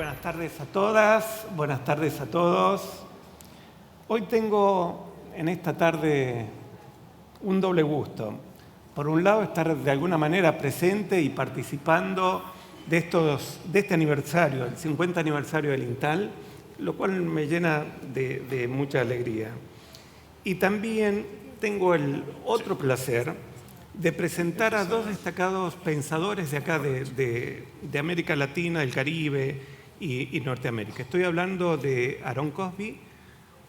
Buenas tardes a todas, buenas tardes a todos. Hoy tengo en esta tarde un doble gusto. Por un lado, estar de alguna manera presente y participando de este aniversario, el 50 aniversario del INTAL, lo cual me llena de mucha alegría. Y también tengo el otro placer de presentar a dos destacados pensadores de acá, de América Latina, del Caribe y Norteamérica. Estoy hablando de Aaron Cosby,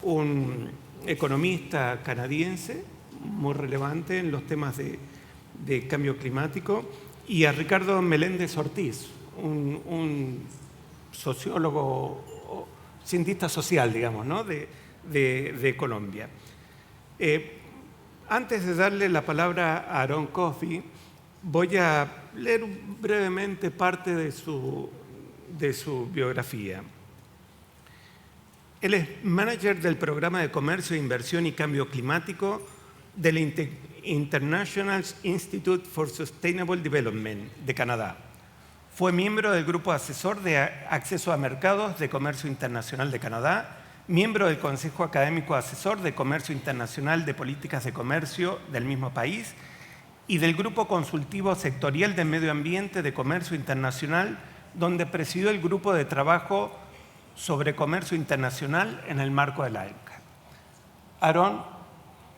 un economista canadiense muy relevante en los temas de cambio climático, y a Ricardo Meléndez Ortiz, un sociólogo, cientista social, digamos, ¿no? de Colombia. Antes de darle la palabra a Aaron Cosby, voy a leer brevemente parte de su biografía. Él es manager del Programa de Comercio, Inversión y Cambio Climático del International Institute for Sustainable Development de Canadá. Fue miembro del Grupo Asesor de Acceso a Mercados de Comercio Internacional de Canadá, miembro del Consejo Académico Asesor de Comercio Internacional de Políticas de Comercio del mismo país y del Grupo Consultivo Sectorial de Medio Ambiente de Comercio Internacional, donde presidió el grupo de trabajo sobre comercio internacional en el marco de la ELCA. Aaron,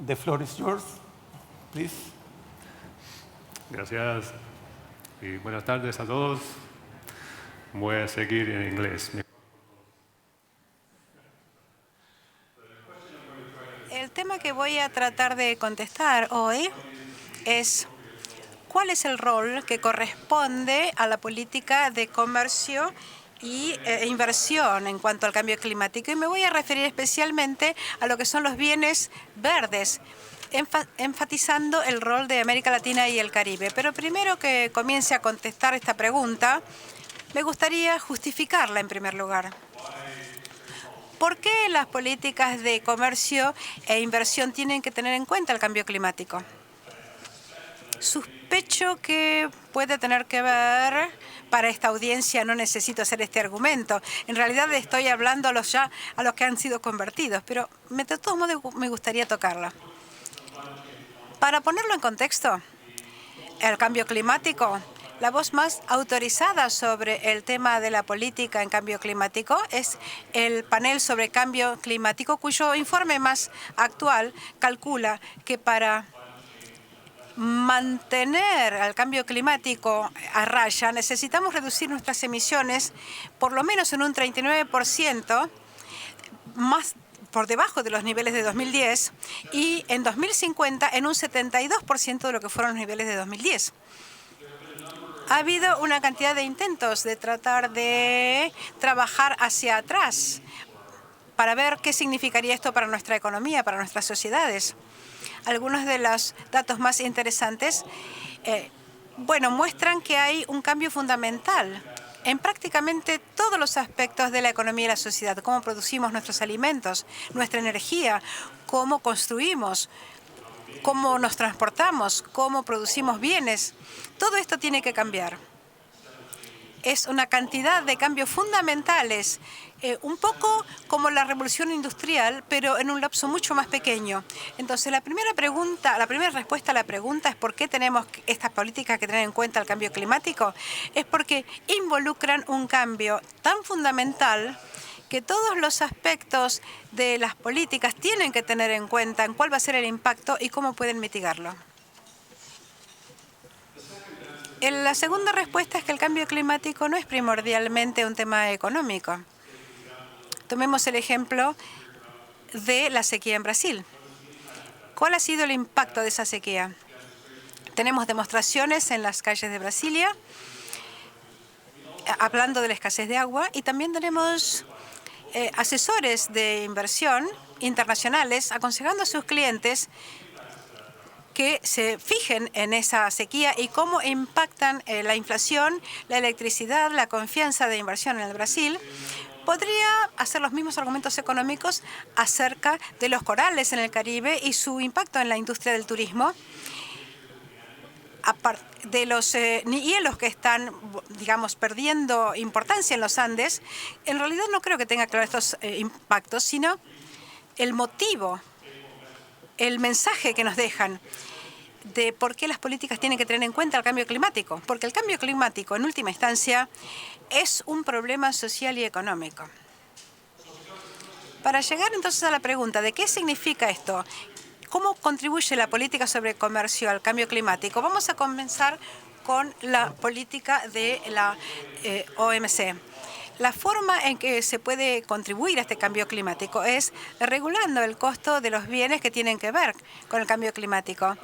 the floor is yours, please. Gracias y buenas tardes a todos. Voy a seguir en inglés. El tema que voy a tratar de contestar hoy es ¿cuál es el rol que corresponde a la política de comercio e inversión en cuanto al cambio climático? Y me voy a referir especialmente a lo que son los bienes verdes, enfatizando el rol de América Latina y el Caribe. Pero primero que comience a contestar esta pregunta, me gustaría justificarla en primer lugar. ¿Por qué las políticas de comercio e inversión tienen que tener en cuenta el cambio climático? Sospecho que puede tener que ver, para esta audiencia no necesito hacer este argumento. En realidad estoy hablando a los que han sido convertidos, pero de todos modos me gustaría tocarla. Para ponerlo en contexto, el cambio climático, la voz más autorizada sobre el tema de la política en cambio climático es el panel sobre cambio climático, cuyo informe más actual calcula que para mantener al cambio climático a raya necesitamos reducir nuestras emisiones por lo menos en un 39%, más por debajo de los niveles de 2010, y en 2050 en un 72% de lo que fueron los niveles de 2010. Ha habido una cantidad de intentos de tratar de trabajar hacia atrás para ver qué significaría esto para nuestra economía, para nuestras sociedades. Algunos de los datos más interesantes muestran que hay un cambio fundamental en prácticamente todos los aspectos de la economía y la sociedad. Cómo producimos nuestros alimentos, nuestra energía, cómo construimos, cómo nos transportamos, cómo producimos bienes. Todo esto tiene que cambiar. Es una cantidad de cambios fundamentales, un poco como la revolución industrial, pero en un lapso mucho más pequeño. Entonces, la primera respuesta a la pregunta es ¿por qué tenemos estas políticas que tener en cuenta el cambio climático? Es porque involucran un cambio tan fundamental que todos los aspectos de las políticas tienen que tener en cuenta en cuál va a ser el impacto y cómo pueden mitigarlo. La segunda respuesta es que el cambio climático no es primordialmente un tema económico. Tomemos el ejemplo de la sequía en Brasil. ¿Cuál ha sido el impacto de esa sequía? Tenemos demostraciones en las calles de Brasilia hablando de la escasez de agua, y también tenemos asesores de inversión internacionales aconsejando a sus clientes que se fijen en esa sequía y cómo impactan la inflación, la electricidad, la confianza de inversión en el Brasil. Podría hacer los mismos argumentos económicos acerca de los corales en el Caribe y su impacto en la industria del turismo. de los hielos que están, digamos, perdiendo importancia en los Andes, en realidad no creo que tenga claro estos impactos, sino el motivo, el mensaje que nos dejan de por qué las políticas tienen que tener en cuenta el cambio climático. Porque el cambio climático, en última instancia, es un problema social y económico. Para llegar entonces a la pregunta de qué significa esto, cómo contribuye la política sobre comercio al cambio climático, vamos a comenzar con la política de la OMC. La forma en que se puede contribuir a este cambio climático es regulando el costo de los bienes que tienen que ver con el cambio climático.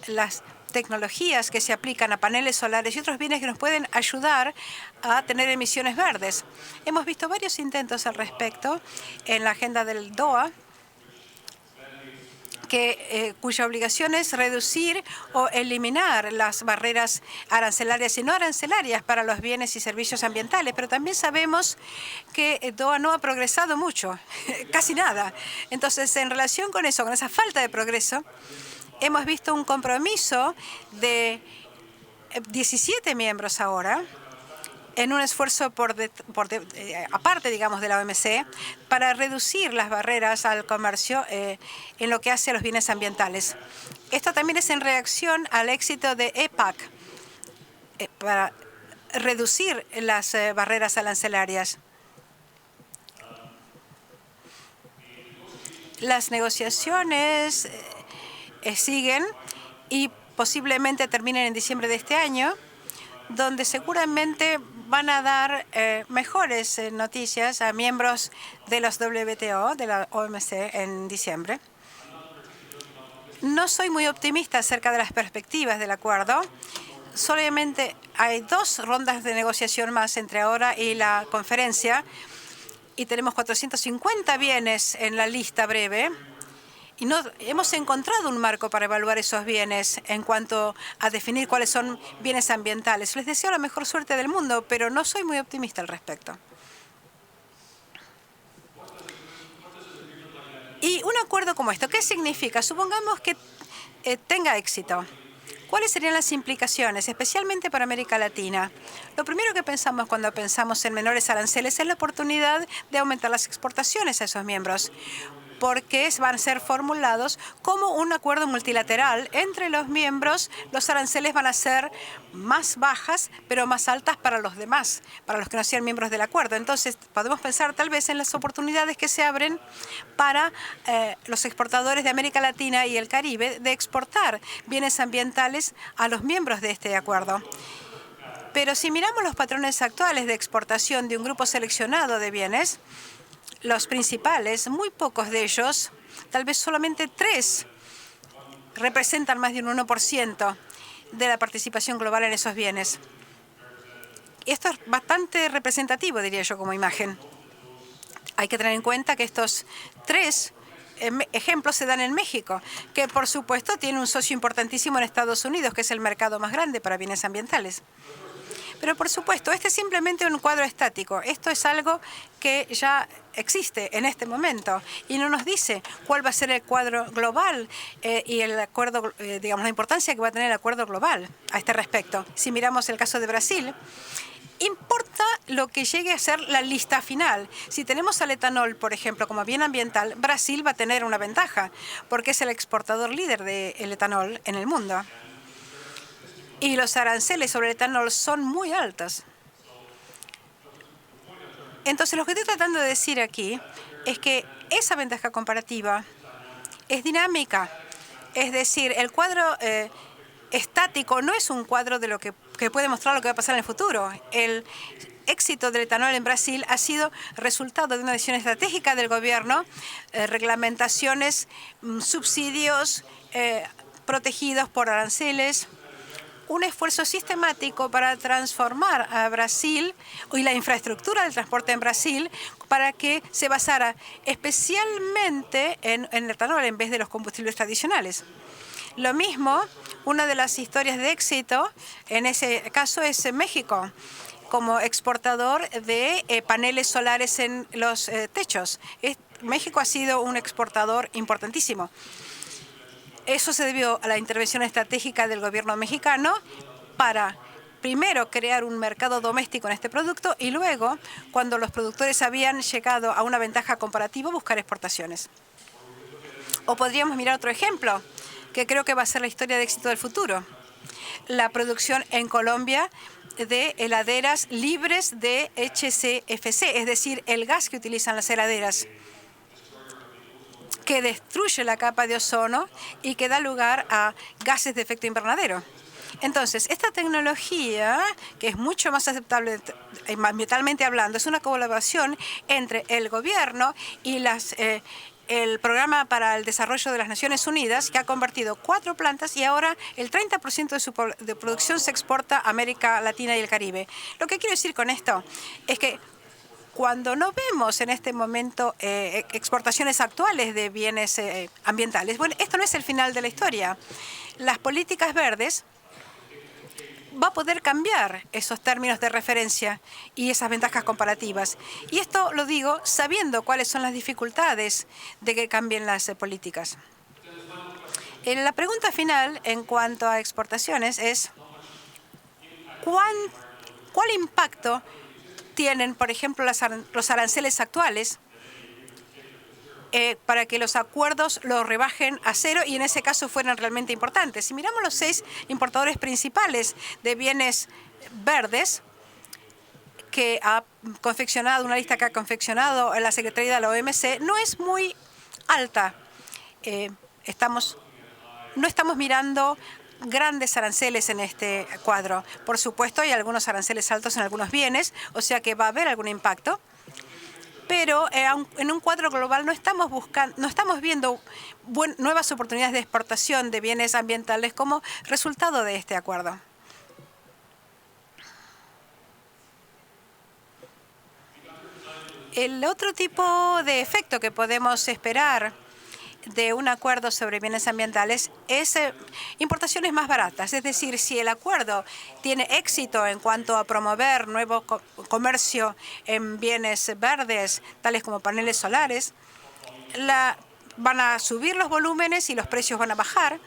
Las tecnologías que se aplican a paneles solares y otros bienes que nos pueden ayudar a tener emisiones verdes. Hemos visto varios intentos al respecto en la agenda del DOA, cuya obligación es reducir o eliminar las barreras arancelarias y no arancelarias para los bienes y servicios ambientales. Pero también sabemos que DOA no ha progresado mucho, casi nada. Entonces, en relación con eso, con esa falta de progreso, hemos visto un compromiso de 17 miembros ahora, en un esfuerzo aparte, digamos, de la OMC, para reducir las barreras al comercio en lo que hace a los bienes ambientales. Esto también es en reacción al éxito de EPAC para reducir las barreras arancelarias. Las negociaciones siguen y posiblemente terminen en diciembre de este año, donde seguramente van a dar mejores noticias a miembros de los WTO, de la OMC, en diciembre. No soy muy optimista acerca de las perspectivas del acuerdo. Solamente hay 2 rondas de negociación más entre ahora y la conferencia, y tenemos 450 bienes en la lista breve. Y no hemos encontrado un marco para evaluar esos bienes en cuanto a definir cuáles son bienes ambientales. Les deseo la mejor suerte del mundo, pero no soy muy optimista al respecto. Y un acuerdo como esto, ¿qué significa? Supongamos que tenga éxito. ¿Cuáles serían las implicaciones, especialmente para América Latina? Lo primero que pensamos cuando pensamos en menores aranceles es la oportunidad de aumentar las exportaciones a esos miembros, porque van a ser formulados como un acuerdo multilateral entre los miembros. Los aranceles van a ser más bajas, pero más altas para los demás, para los que no sean miembros del acuerdo. Entonces, podemos pensar tal vez en las oportunidades que se abren para los exportadores de América Latina y el Caribe de exportar bienes ambientales a los miembros de este acuerdo. Pero si miramos los patrones actuales de exportación de un grupo seleccionado de bienes, los principales, muy pocos de ellos, tal vez solamente 3, representan más de un 1% de la participación global en esos bienes. Esto es bastante representativo, diría yo, como imagen. Hay que tener en cuenta que estos 3 ejemplos se dan en México, que por supuesto tiene un socio importantísimo en Estados Unidos, que es el mercado más grande para bienes ambientales. Pero por supuesto, este es simplemente un cuadro estático. Esto es algo que ya existe en este momento y no nos dice cuál va a ser el cuadro global y el acuerdo, digamos, la importancia que va a tener el acuerdo global a este respecto. Si miramos el caso de Brasil, importa lo que llegue a ser la lista final. Si tenemos al etanol, por ejemplo, como bien ambiental, Brasil va a tener una ventaja porque es el exportador líder del etanol en el mundo. Y los aranceles sobre el etanol son muy altos. Entonces, lo que estoy tratando de decir aquí es que esa ventaja comparativa es dinámica. Es decir, el cuadro estático no es un cuadro de lo que puede mostrar lo que va a pasar en el futuro. El éxito del etanol en Brasil ha sido resultado de una decisión estratégica del gobierno, reglamentaciones, subsidios protegidos por aranceles, un esfuerzo sistemático para transformar a Brasil y la infraestructura del transporte en Brasil para que se basara especialmente en el etanol en vez de los combustibles tradicionales. Lo mismo, una de las historias de éxito en ese caso es México, como exportador de paneles solares en los techos. México ha sido un exportador importantísimo. Eso se debió a la intervención estratégica del gobierno mexicano para, primero, crear un mercado doméstico en este producto y luego, cuando los productores habían llegado a una ventaja comparativa, buscar exportaciones. O podríamos mirar otro ejemplo, que creo que va a ser la historia de éxito del futuro. La producción en Colombia de heladeras libres de HCFC, es decir, el gas que utilizan las heladeras, que destruye la capa de ozono y que da lugar a gases de efecto invernadero. Entonces, esta tecnología, que es mucho más aceptable ambientalmente hablando, es una colaboración entre el gobierno y el Programa para el Desarrollo de las Naciones Unidas, que ha convertido 4 plantas y ahora el 30% de su producción se exporta a América Latina y el Caribe. Lo que quiero decir con esto es que cuando no vemos en este momento exportaciones actuales de bienes ambientales, bueno, esto no es el final de la historia. Las políticas verdes va a poder cambiar esos términos de referencia y esas ventajas comparativas. Y esto lo digo sabiendo cuáles son las dificultades de que cambien las políticas. La pregunta final en cuanto a exportaciones es ¿cuál impacto tienen, por ejemplo, los aranceles actuales para que los acuerdos los rebajen a cero y en ese caso fueran realmente importantes? Si miramos los 6 importadores principales de bienes verdes que ha confeccionado, una lista que ha confeccionado la Secretaría de la OMC, no es muy alta. No estamos mirando grandes aranceles en este cuadro. Por supuesto, hay algunos aranceles altos en algunos bienes, o sea que va a haber algún impacto. Pero en un cuadro global no estamos viendo nuevas oportunidades de exportación de bienes ambientales como resultado de este acuerdo. El otro tipo de efecto que podemos esperar de un acuerdo sobre bienes ambientales es importaciones más baratas. Es decir, si el acuerdo tiene éxito en cuanto a promover nuevo comercio en bienes verdes, tales como paneles solares, van a subir los volúmenes y los precios van a bajar.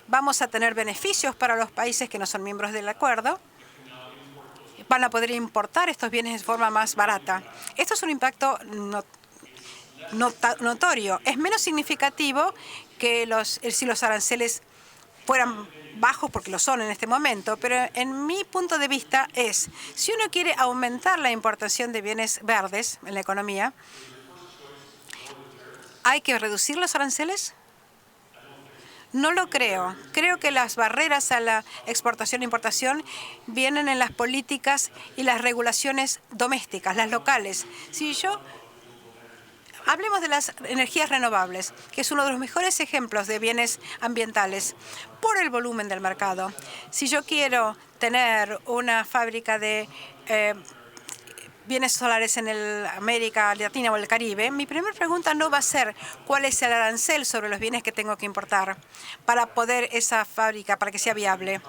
Vamos a tener beneficios para los países que no son miembros del acuerdo. Van a poder importar estos bienes de forma más barata. Esto es un impacto notorio. Es menos significativo que si los aranceles fueran bajos, porque lo son en este momento, pero en mi punto de vista es, si uno quiere aumentar la importación de bienes verdes en la economía, ¿hay que reducir los aranceles? No lo creo. Creo que las barreras a la exportación e importación vienen en las políticas y las regulaciones domésticas, las locales. Hablemos de las energías renovables, que es uno de los mejores ejemplos de bienes ambientales por el volumen del mercado. Si yo quiero tener una fábrica de bienes solares en América Latina o el Caribe, mi primera pregunta no va a ser cuál es el arancel sobre los bienes que tengo que importar para poder esa fábrica, para que sea viable.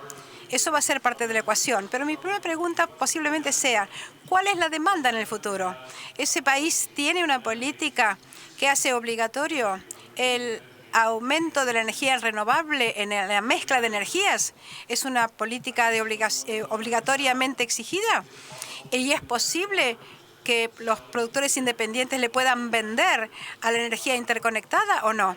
Eso va a ser parte de la ecuación. Pero mi primera pregunta posiblemente sea, ¿cuál es la demanda en el futuro? ¿Ese país tiene una política que hace obligatorio el aumento de la energía renovable en la mezcla de energías? ¿Es una política obligatoriamente exigida? ¿Y es posible que los productores independientes le puedan vender a la energía interconectada o no?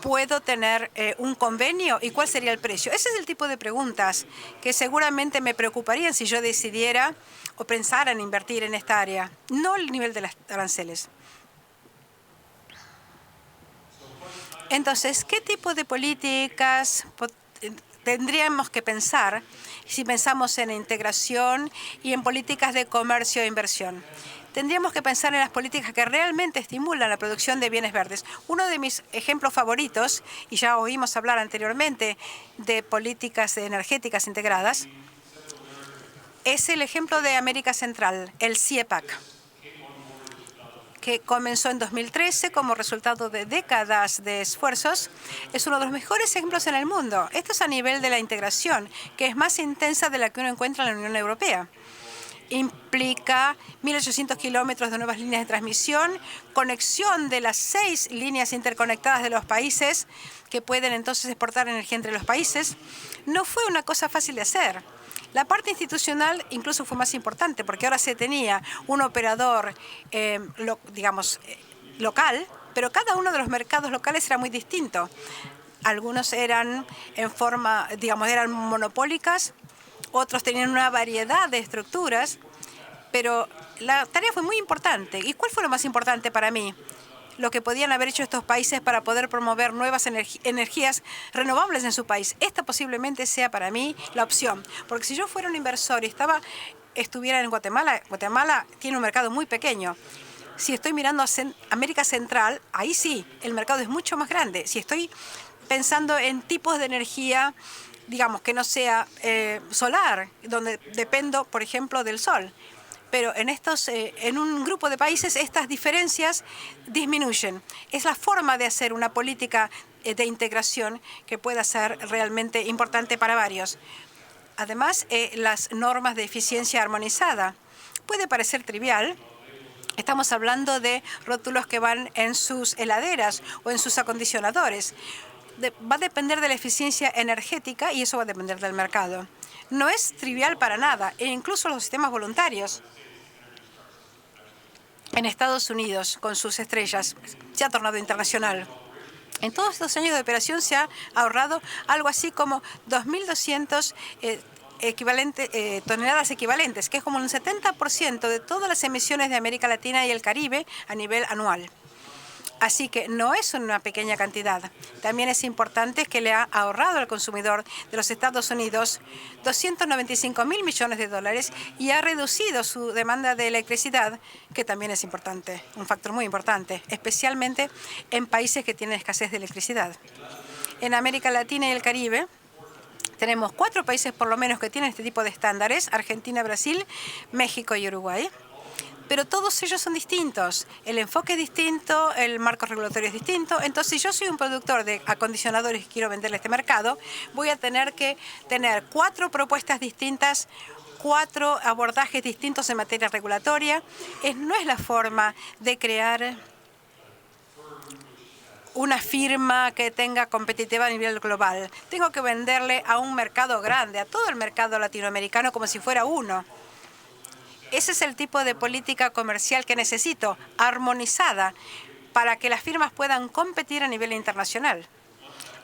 ¿Puedo tener un convenio? ¿Y cuál sería el precio? Ese es el tipo de preguntas que seguramente me preocuparían si yo decidiera o pensara en invertir en esta área, no el nivel de los aranceles. Entonces, ¿qué tipo de políticas tendríamos que pensar si pensamos en integración y en políticas de comercio e inversión? Tendríamos que pensar en las políticas que realmente estimulan la producción de bienes verdes. Uno de mis ejemplos favoritos, y ya oímos hablar anteriormente de políticas energéticas integradas, es el ejemplo de América Central, el CIEPAC, que comenzó en 2013 como resultado de décadas de esfuerzos. Es uno de los mejores ejemplos en el mundo. Esto es a nivel de la integración, que es más intensa de la que uno encuentra en la Unión Europea. implica 1.800 kilómetros de nuevas líneas de transmisión, conexión de las 6 líneas interconectadas de los países que pueden entonces exportar energía entre los países. No fue una cosa fácil de hacer. La parte institucional incluso fue más importante porque ahora se tenía un operador, local, pero cada uno de los mercados locales era muy distinto. Algunos eran eran monopólicas, otros tenían una variedad de estructuras, pero la tarea fue muy importante. ¿Y cuál fue lo más importante para mí? Lo que podían haber hecho estos países para poder promover nuevas energías renovables en su país. Esta posiblemente sea para mí la opción, porque si yo fuera un inversor y estuviera en Guatemala, Guatemala tiene un mercado muy pequeño. Si estoy mirando a América Central, ahí sí, el mercado es mucho más grande. Si estoy pensando en tipos de energía, digamos, que no sea solar, donde dependo, por ejemplo, del sol. Pero en un grupo de países estas diferencias disminuyen. Es la forma de hacer una política de integración que pueda ser realmente importante para varios. Además, las normas de eficiencia armonizada. Puede parecer trivial. Estamos hablando de rótulos que van en sus heladeras o en sus acondicionadores. Va a depender de la eficiencia energética y eso va a depender del mercado. No es trivial para nada, e incluso los sistemas voluntarios. En Estados Unidos, con sus estrellas, se ha tornado internacional. En todos estos años de operación se ha ahorrado algo así como 2.200 toneladas equivalentes, que es como un 70% de todas las emisiones de América Latina y el Caribe a nivel anual. Así que no es una pequeña cantidad. También es importante que le ha ahorrado al consumidor de los Estados Unidos 295.000 millones de dólares y ha reducido su demanda de electricidad, que también es importante, un factor muy importante, especialmente en países que tienen escasez de electricidad. En América Latina y el Caribe tenemos 4 países por lo menos que tienen este tipo de estándares: Argentina, Brasil, México y Uruguay. Pero todos ellos son distintos. El enfoque es distinto, el marco regulatorio es distinto. Entonces, si yo soy un productor de acondicionadores y quiero venderle a este mercado, voy a tener que tener 4 propuestas distintas, 4 abordajes distintos en materia regulatoria. No es la forma de crear una firma que tenga competitiva a nivel global. Tengo que venderle a un mercado grande, a todo el mercado latinoamericano, como si fuera uno. Ese es el tipo de política comercial que necesito, armonizada, para que las firmas puedan competir a nivel internacional.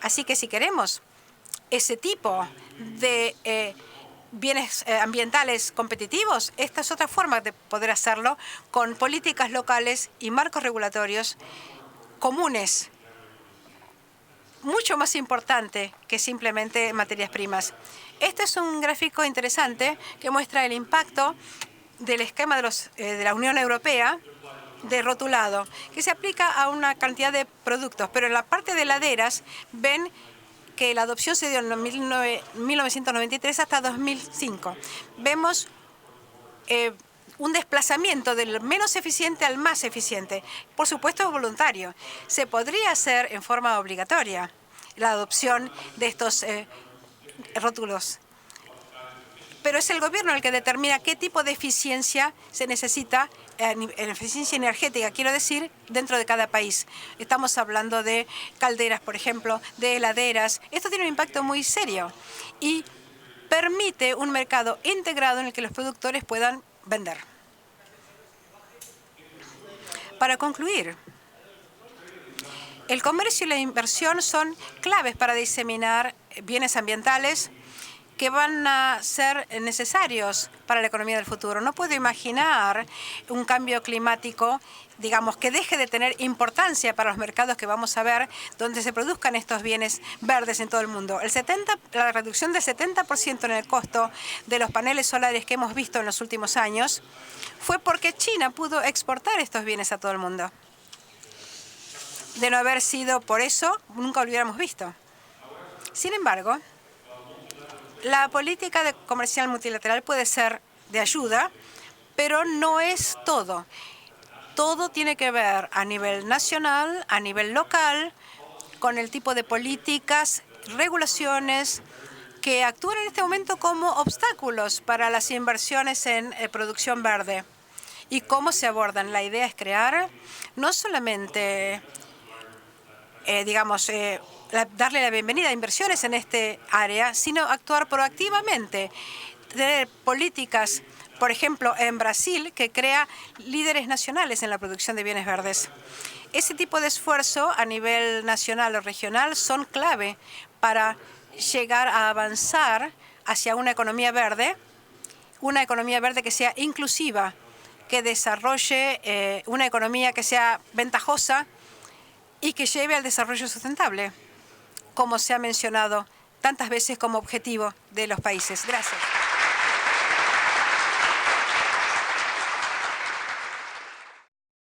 Así que si queremos ese tipo de bienes ambientales competitivos, esta es otra forma de poder hacerlo con políticas locales y marcos regulatorios comunes, mucho más importante que simplemente materias primas. Este es un gráfico interesante que muestra el impacto del esquema de la Unión Europea de rotulado, que se aplica a una cantidad de productos, pero en la parte de heladeras ven que la adopción se dio en 1993 hasta 2005. Vemos un desplazamiento del menos eficiente al más eficiente. Por supuesto, es voluntario. Se podría hacer en forma obligatoria la adopción de estos rótulos. Pero es el gobierno el que determina qué tipo de eficiencia se necesita, en eficiencia energética, quiero decir, dentro de cada país. Estamos hablando de calderas, por ejemplo, de heladeras. Esto tiene un impacto muy serio y permite un mercado integrado en el que los productores puedan vender. Para concluir, el comercio y la inversión son claves para diseminar bienes ambientales que van a ser necesarios para la economía del futuro. No puedo imaginar un cambio climático, digamos, que deje de tener importancia para los mercados que vamos a ver, donde se produzcan estos bienes verdes en todo el mundo. La reducción del 70% en el costo de los paneles solares que hemos visto en los últimos años fue porque China pudo exportar estos bienes a todo el mundo. De no haber sido por eso, nunca lo hubiéramos visto. Sin embargo, la política comercial multilateral puede ser de ayuda, pero no es todo. Todo tiene que ver a nivel nacional, a nivel local, con el tipo de políticas, regulaciones que actúan en este momento como obstáculos para las inversiones en producción verde. ¿Y cómo se abordan? La idea es crear no solamente, darle la bienvenida a inversiones en este área, sino actuar proactivamente, tener políticas, por ejemplo, en Brasil, que crea líderes nacionales en la producción de bienes verdes. Ese tipo de esfuerzo a nivel nacional o regional son clave para llegar a avanzar hacia una economía verde que sea inclusiva, que desarrolle una economía que sea ventajosa y que lleve al desarrollo sustentable, como se ha mencionado tantas veces como objetivo de los países. Gracias.